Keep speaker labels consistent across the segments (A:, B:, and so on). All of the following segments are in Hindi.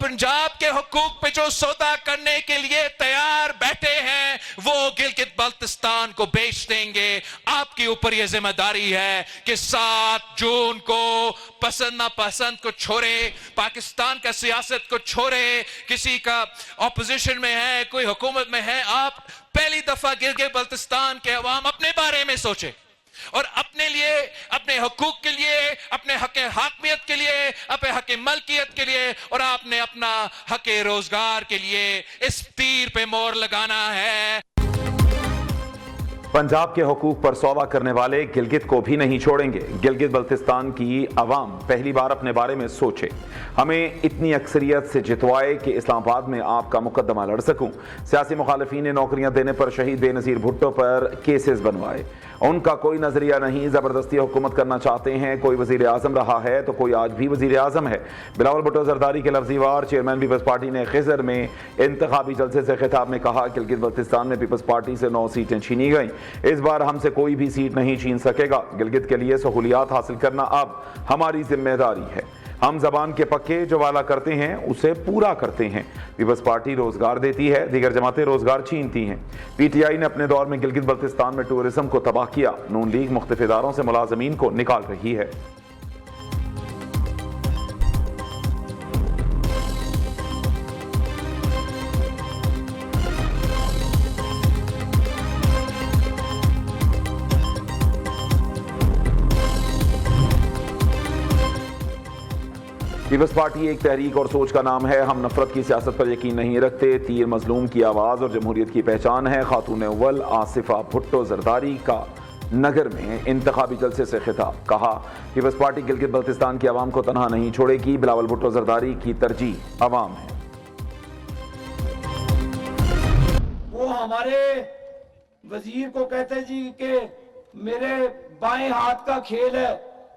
A: पंजाब के हुकूक पे जो सौदा करने के लिए तैयार बैठे हैं वो गिलगित बल्तिस्तान को बेच देंगे। आपके ऊपर यह जिम्मेदारी है कि 7 जून को पसंद ना पसंद को छोड़े, पाकिस्तान का सियासत को छोड़े, किसी का ऑपोजिशन में है, कोई हुकूमत में है, आप पहली दफा गिलगित बल्तिस्तान के अवाम अपने बारे में सोचे और अपने लिए, अपने हुकूक के लिए, अपने हक हाकमियत के लिए, अपने हक मलकियत के लिए और आपने अपना हक रोजगार के लिए इस तीर पे मोहर लगाना है।
B: पंजाब के हुकूक पर सौदा करने वाले गिलगित को भी नहीं छोड़ेंगे। गिलगित बल्तिस्तान की अवाम पहली बार अपने बारे में सोचे, हमें इतनी अक्सरियत से जितवाए कि इस्लामाबाद में आपका मुकदमा लड़ सकूं। सियासी मुखालिफिन ने नौकरियां देने पर शहीद बेनज़ीर भुट्टो पर केसेस बनवाए। उनका कोई नजरिया नहीं, जबरदस्ती हुकूमत करना चाहते हैं। कोई वजीर आजम रहा है तो कोई आज भी वजीर आजम है। बिलावल भुट्टो जरदारी के लफ्जी वार चेयरमैन पीपल्स पार्टी ने खिजर में इंतखाबी जलसे से खिताब में कहा, गिलगित बल्तिस्तान में पीपल्स पार्टी से 9 सीटें छीनी गई, इस बार हमसे कोई भी सीट नहीं छीन सकेगा। गिलगित के लिए सहूलियात हासिल करना अब हमारी जिम्मेदारी है। हम जबान के पक्के जो वाला करते हैं उसे पूरा करते हैं। पीपल्स पार्टी रोजगार देती है, दीगर जमातें रोजगार छीनती हैं। पीटीआई ने अपने दौर में गिलगित बल्तिस्तान में टूरिज्म को तबाह किया। नून लीग मुख्तलिफ इदारों से मुलाजमीन को निकाल रही है। पीपल्स पार्टी एक तहरीक और सोच का नाम है। हम नफरत की सियासत पर यकीन नहीं रखते। तीर मजलूम की आवाज़ और जमहूरियत की पहचान है। खातून अव्वल आसिफा भुट्टो जरदारी का नगर में इंतखाबी जलसे से खिताब, कहा पीपल्स पार्टी गिलगित बल्तिस्तान की आवाम को तनहा नहीं छोड़ेगी। बिलावल भुट्टो जरदारी की तरजीह आवाम है।
C: वो हमारे वजीर को कहते जी कि मेरे बाएं हाथ का खेल है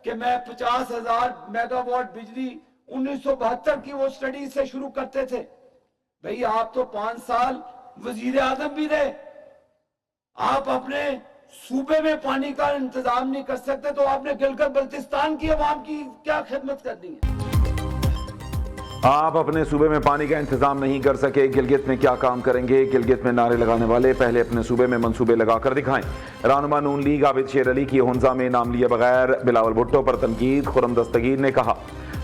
C: कि मैं 50,000 मेगावाट बिजली 1972 की वो स्टडी से शुरू करते थे। भाई आप तो 5 साल वजीर आजम भी रहे, आप अपने सूबे में पानी का इंतजाम नहीं कर सकते तो आपने गिलगित बल्तिस्तान की आवाम की क्या खिदमत करनी है?
B: आप अपने सूबे में पानी का इंतजाम नहीं कर सके, गिलगित में क्या काम करेंगे? गिलगित में नारे लगाने वाले पहले अपने सूबे में मंसूबे लगाकर दिखाएं। रहनुमा नून लीग आबिद शेर अली की हुंजा में नाम लिए बगैर बिलावल भुट्टो पर तनकीद। खुर्रम दस्तगीर ने कहा,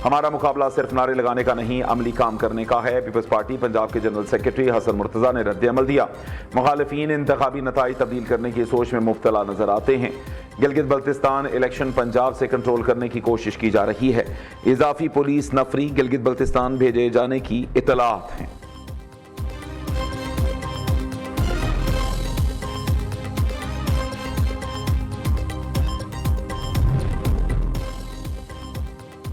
B: हमारा मुकाबला सिर्फ नारे लगाने का नहीं, अमली काम करने का है। पीपल्स पार्टी पंजाब के जनरल सेक्रेटरी हसन मुर्तजा ने रद्द अमल दिया। मुखालिफिन इंतखाबी नताइज तब्दील करने की सोच में मुब्तला नजर आते हैं। गिलगित बल्तिस्तान इलेक्शन पंजाब से कंट्रोल करने की कोशिश की जा रही है। इजाफी पुलिस नफरी गिलगित बल्तिस्तान भेजे जाने की इतलात हैं।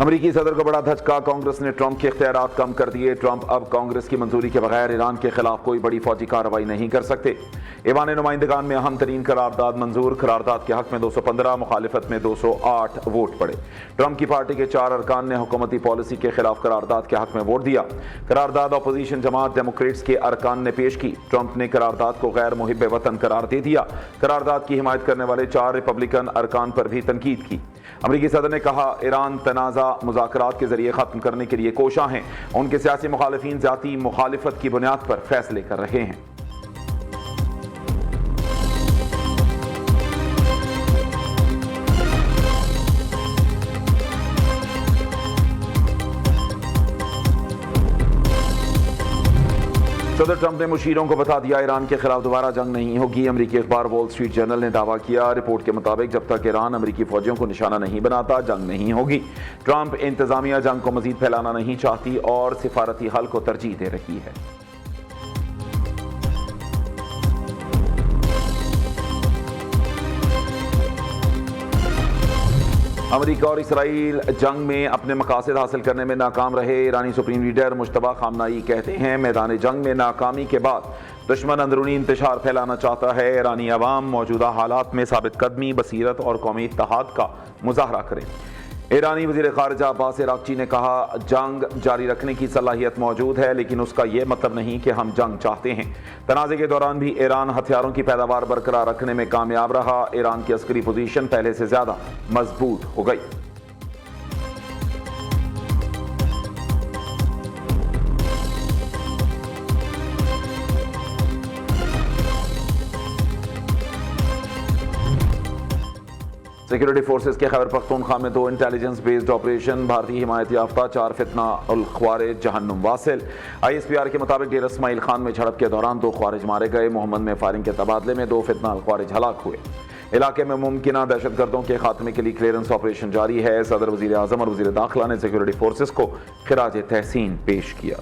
B: अमरीकी सदर को बड़ा धचका, कांग्रेस ने ट्रंप के इख्तियारात कम कर दिए। ट्रंप अब कांग्रेस की मंजूरी के बगैर ईरान के खिलाफ कोई बड़ी फौजी कार्रवाई नहीं कर सकते। ईवान नुमाइंदगान में अहम तरीन करारदाद मंजूर। करारदाद के हक में 215, मुखालिफत में 208 वोट पड़े। ट्रंप की पार्टी के 4 अरकान ने हुकूमती पॉलिसी के खिलाफ करारदाद के हक में वोट दिया। करारदाद अपोजिशन जमात डेमोक्रेट्स के अरकान ने पेश की। ट्रंप ने करारदाद को गैर मुहिब वतन करार दे दिया। करारदाद की हिमायत करने वाले 4 रिपब्लिकन अरकान पर भी तनकीद की। अमरीकी सदर ने कहा, ईरान तनाज़ा मुज़ाकरात के जरिए खत्म करने के लिए कोशा हैं। उनके सियासी मुखालिफिन जाती मुखालिफत की बुनियाद पर फैसले कर रहे हैं। सदर ट्रंप ने मुशीरों को बता दिया, ईरान के खिलाफ दोबारा जंग नहीं होगी। अमरीकी अखबार वॉल स्ट्रीट जर्नल ने दावा किया। रिपोर्ट के मुताबिक जब तक ईरान अमरीकी फौजियों को निशाना नहीं बनाता, जंग नहीं होगी। ट्रंप इंतजामिया जंग को मजीद फैलाना नहीं चाहती और सिफारती हल को तरजीह दे रही है। अमरीका और इसराइल जंग में अपने मकासद हासिल करने में नाकाम रहे। ईरानी सुप्रीम लीडर मुश्तबा खामनाई कहते हैं, मैदान जंग में नाकामी के बाद दुश्मन अंदरूनी इंतशार फैलाना चाहता है। ईरानी अवाम मौजूदा हालात में साबित कदमी, बसीरत और कौमी इत्तेहाद का मुजाहरा करें। ईरानी वज़ीर ख़ारिजा अब्बास इराक़ची ने कहा, जंग जारी रखने की सलाहियत मौजूद है, लेकिन उसका यह मतलब नहीं कि हम जंग चाहते हैं। तनाज़े के दौरान भी ईरान हथियारों की पैदावार बरकरार रखने में कामयाब रहा। ईरान की अस्करी पोजीशन पहले से ज़्यादा मजबूत हो गई। सिक्योरिटी फोर्सेस के खैबर पख्तूनख्वा में 2 इंटेलिजेंस बेस्ड ऑपरेशन, भारतीय हिमायत याफ्ता 4 फितना उल ख्वारिज जहन्नुम वासिल। ISPR के मुताबिक डेरा इस्माइल खान में झड़प के दौरान 2 ख्वारिज मारे गए। मोहम्मद में फायरिंग के तबादले में 2 फितना उल ख्वारिज हलाक हुए। इलाके में मुमकिना दहशतगर्दों के खात्मे के लिए क्लियरेंस ऑपरेशन जारी है। सदर, वजीर आजम और वजीर दाखिला ने सिक्योरिटी फोर्सेस को खिराज तहसीन पेश किया।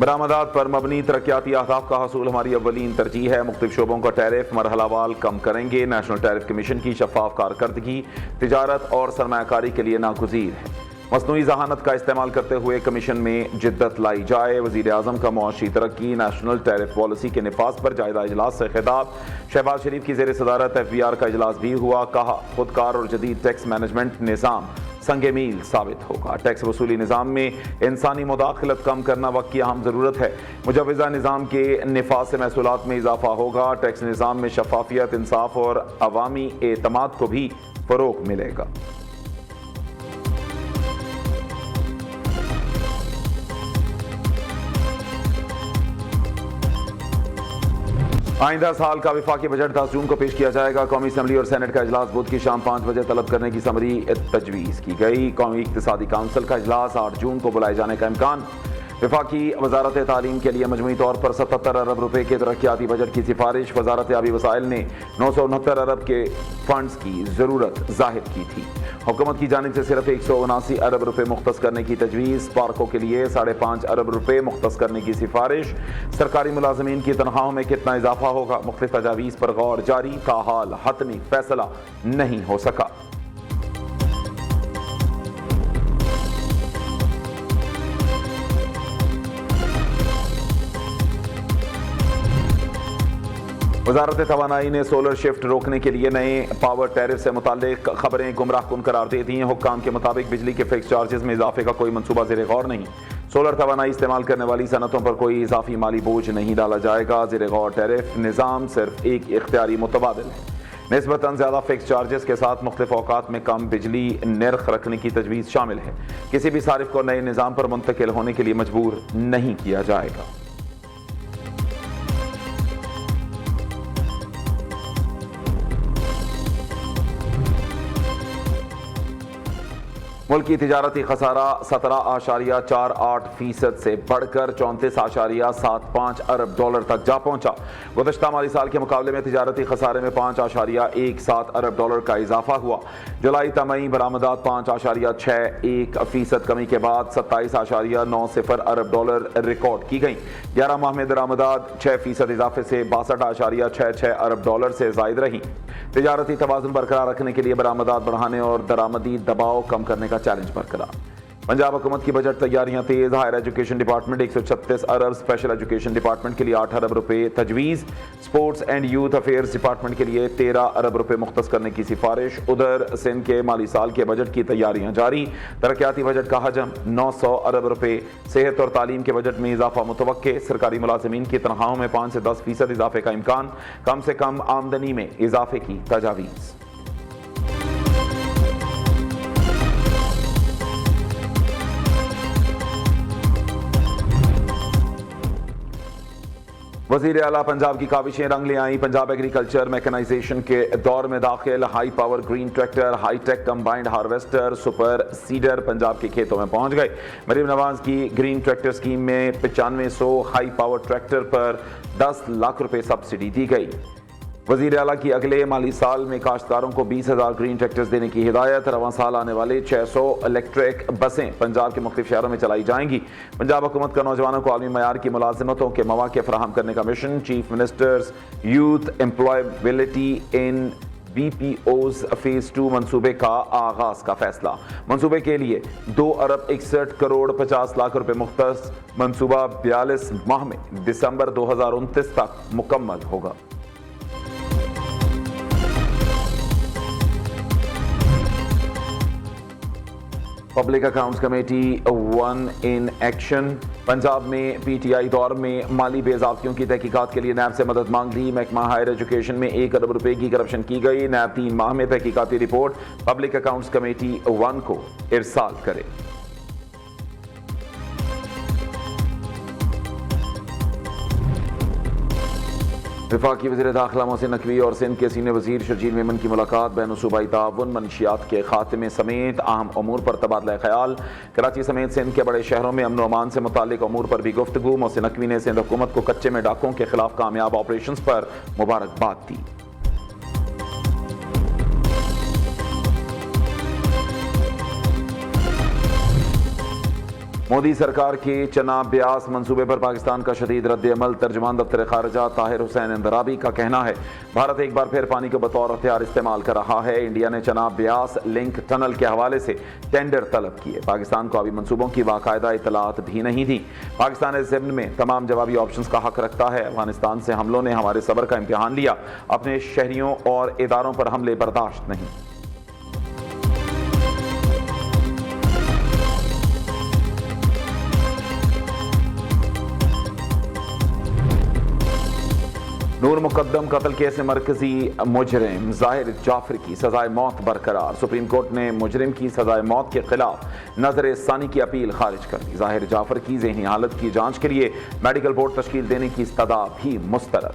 B: बरामदात पर मबनी तरक्याती अहदाफ का हसूल हमारी अव्वलीन तरजीह है। मुख्तलिफ शोबों का टैरिफ मरहलावार कम करेंगे। नेशनल टैरिफ कमीशन की शफाफ कारकर्दगी तिजारत और सरमायाकारी के लिए नागुज़ीर है। मसनूई जहानत का इस्तेमाल करते हुए कमीशन में जिद्दत लाई जाए। वज़ीर आज़म का मुआशी तरक्की नेशनल टैरिफ पॉलिसी के निफाज पर जायजा इजलास से खिताब। शहबाज शरीफ की ज़ेर सदारत FBR का इजलास भी हुआ। कहा, खुदकार और जदीद टैक्स मैनेजमेंट निज़ाम संगे मील साबित होगा। टैक्स वसूली निज़ाम में इंसानी मुदाखलत कम करना वक्त की अहम ज़रूरत है। मुजवज़ा निज़ाम के निफाज से महसूलात में इजाफा होगा। टैक्स निज़ाम में शफाफियत, इंसाफ और अवामी एतमाद को भी फ़रोग़ मिलेगा। आइंदा साल का विफाकी बजट 10 जून को पेश किया जाएगा। कौमी असम्बली और सेनेट का इजलास बुध की शाम 5 बजे तलब करने की समरी तजवीज़ की गई। कौमी इक्तिसादी काउंसिल का इजलास 8 जून को बुलाए जाने का इम्कान। विफाकी वजारत तालीम के लिए मजमूई तौर पर 77 अरब रुपए के तरक्याती बजट की सिफारिश। वजारत आबी वसाइल ने 969 अरब के फंड्स की ज़रूरत जाहिर की थी। हुकूमत की जानिब से सिर्फ 179 अरब रुपए मुख्तस करने की तजवीज़। पार्कों के लिए 5.5 अरब रुपए मुख्तस करने की सिफारिश। सरकारी मुलाजमीन की तनख्वाहों में कितना इजाफा होगा, मुख्तलिफ तजावीज़ पर गौर जारी। ताहाल हतमी फैसला नहीं हो सका। वजारत तवानाई ने सोलर शिफ्ट रोकने के लिए नए पावर टैरिफ से मुताल्लिक खबरें गुमराह कुन करार दे दी हैं। हुक्काम के मुताबिक बिजली के फिक्स चार्जेस में इजाफे का कोई मंसूबा ज़ेर गौर नहीं। सोलर तवानाई इस्तेमाल करने वाली सनतों पर कोई इजाफी माली बोझ नहीं डाला जाएगा। ज़ेर गौर टैरिफ निज़ाम सिर्फ एक इख्तियारी मुतबादिल है। निस्बतन ज़्यादा फिक्स चार्जेस के साथ मुख्तलिफ औकात में कम बिजली निर्ख रखने की तजवीज़ शामिल है। किसी भी सारिफ को नए निज़ाम पर मुंतकिल होने के लिए मजबूर नहीं किया जाएगा। मुल्क की तिजारती खसारा 17.48% से बढ़कर 34.75 अरब डॉलर तक जा पहुंचा। गुज़श्ता माली साल के मुकाबले में तिजारती खसारे में 5.17 अरब डॉलर का इजाफा हुआ। जुलाई तमई बरामदात 5.61% कमी के बाद 27.90 अरब डॉलर रिकॉर्ड की गई। 11 माह में दरामदात 6% इजाफे से 62.66 अरब डॉलर से जायद रही। तिजारती तवाज़ुन बरकरार रखने के लिए बरामदात बढ़ाने और दरामदी दबाव कम करने का चैलेंज बरकरार। पंजाब हुकूमत की बजट तैयारियां तेज। हायर एजुकेशन डिपार्टमेंट 136 अरब, स्पेशल एजुकेशन डिपार्टमेंट के लिए 8 अरब रुपए तजवीज़। Sports and youth affairs department के लिए 13 अरब रुपए मुख्तस करने की सिफारिश। उधर सिंध के माली साल के बजट की तैयारियां जारी। तरक्याती बजट का हजम 900 अरब रुपए। सेहत और तालीम के बजट में इजाफा मुतवक्के। सरकारी मुलाजिमीन की तनख्वाहों में 5 से 10% इजाफे का इम्कान। कम से कम आमदनी में इजाफे की तजावीज़। वज़ीर आला पंजाब की काविशें रंग ले आई। पंजाब एग्रीकल्चर मैकेनाइजेशन के दौर में दाखिल। High power green tractor, high tech combined harvester, super seeder Punjab के खेतों में पहुंच गए। मरीम नवाज की ग्रीन ट्रैक्टर स्कीम में 9500 हाई पावर ट्रैक्टर पर 10 लाख रुपए सब्सिडी दी गई। वज़ीर आला की अगले माली साल में काश्तकारों को 20,000 ग्रीन ट्रैक्टर्स देने की हिदायत। रवां साल आने वाले 600 इलेक्ट्रिक बसें पंजाब के मुख्तलिफ शहरों में चलाई जाएंगी। पंजाब हुकूमत का नौजवानों को आलमी मयार की मुलाजमतों के मौके फराहम करने का मिशन। Chief ministers youth employability in BPOs phase 2 मंसूबे का आगाज का फैसला। मंसूबे के लिए 2 अरब 61 करोड़ 50 लाख रुपए मुख्तस। मंसूबा 42 माह में दिसंबर 2029 तक मुकम्मल होगा। Public accounts committee 1 in action. Punjab में PTI दौर में माली बेज़ाब्तियों की तहकीकात के लिए नैब से मदद मांग ली। महकमा हायर एजुकेशन में 1 अरब रुपए की करप्शन की गई। नैब 3 माह में तहकीकाती रिपोर्ट पब्लिक अकाउंट्स कमेटी 1 को इरसाल करे। वफाकी वज़ीर दाखिला मोहसिन नकवी और सिंध के सीनियर वज़ीर शर्जील मेमन की मुलाकात बैन सूबाई ताउन मनशियात के खात्मे समेत अहम अमूर पर तबादला ख्याल। कराची समेत सिंध के बड़े शहरों में अमन अमान से मुतालिक अमूर पर भी गुफ्तगू। मोहसिन नकवी ने सिंध हुकूमत को कच्चे में डाकों के खिलाफ कामयाब ऑपरेशन पर मुबारकबाद दी। मोदी सरकार के चनाब ब्यास मंसूबे पर पाकिस्तान का शदीद रद्द अमल। तर्जुमान दफ्तर खारजा ताहिर हुसैन इंदराबी का कहना है, भारत एक बार फिर पानी को बतौर हथियार इस्तेमाल कर रहा है। इंडिया ने चनाब ब्यास लिंक टनल के हवाले से टेंडर तलब किए। पाकिस्तान को अभी मंसूबों की बाकायदा इतलात भी नहीं दी। पाकिस्तान इस ज़िम्न में तमाम जवाबी ऑप्शन का हक रखता है। अफगानिस्तान से हमलों ने हमारे सब्र का इम्तिहान लिया। अपने शहरियों और इदारों पर हमले बर्दाश्त नहीं। नूर मुकद्दम कत्ल केस में मरकजी मुजरिम जाहिर जाफर की सजाए मौत बरकरार। सुप्रीम कोर्ट ने मुजरिम की सजाए मौत के खिलाफ नजर सानी की अपील खारिज कर दी। जाहिर जाफर की ज़हनी हालत की जांच के लिए मेडिकल बोर्ड तश्कील देने की इस्तदा भी मुस्तरद।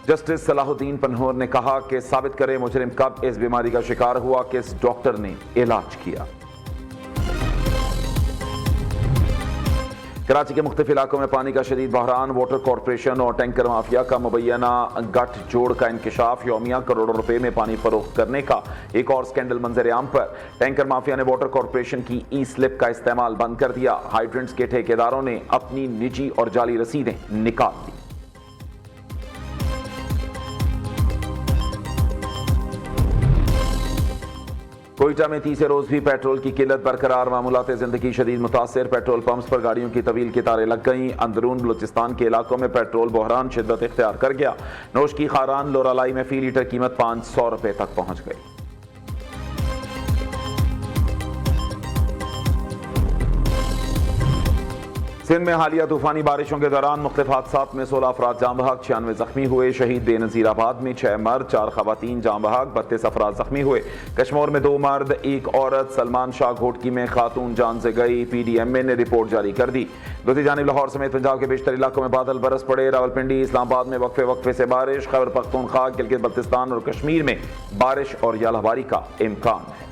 B: जस्टिस सलाहुद्दीन पन्हूर ने कहा कि साबित करे मुजरिम कब इस बीमारी का शिकार हुआ, किस डॉक्टर ने इलाज किया। कराची के मुख्तलिफ इलाकों में पानी का शदीद बहरान। वाटर कॉरपोरेशन और टैंकर माफिया का मुबैना गठजोड़ का इंकशाफ। यौमिया करोड़ों रुपए में पानी फरोख्त करने का एक और स्कैंडल मंजर आम पर। टैंकर माफिया ने वाटर कॉरपोरेशन की ई स्लिप का इस्तेमाल बंद कर दिया। हाइड्रेंट्स के ठेकेदारों ने अपनी निजी और जाली रसीदें निकाल दी। कोयटा में तीसरे रोज भी पेट्रोल की किल्लत बरकरार। मामूलात जिंदगी शदीद मुतासर। पेट्रोल पंप्स पर गाड़ियों की तवील की तारें लग गईं। अंदरून बलूचिस्तान के इलाकों में पेट्रोल बहरान शिद्दत इख्तियार कर गया। नोश की खारान लोरालाई में फी लीटर कीमत 500 रुपए तक पहुंच गई। सिंध में हालिया तूफानी बारिशों के दौरान मुख्तलिफ हादसात में 16 अफराद जाम बहक, 96 जख्मी हुए। शहीद बेनजीराबाद में 6 मर्द 4 खवातीन जाम बहक, 32 अफराद जख्मी हुए। कश्मीर में 2 मर्द 1 औरत। सलमान शाह घोटकी में खातून जान से गई। PDMA ने रिपोर्ट जारी कर दी। दूसरी जानिब लाहौर समेत पंजाब के बेशतर इलाकों में बादल बरस पड़े। रावलपिंडी इस्लामाबाद में वक्फे वक्फे से बारिश। खैबर पख्तूनख्वा गिलगित बल्तिस्तान और कश्मीर में बारिश और यालाबारी का इम्कान है।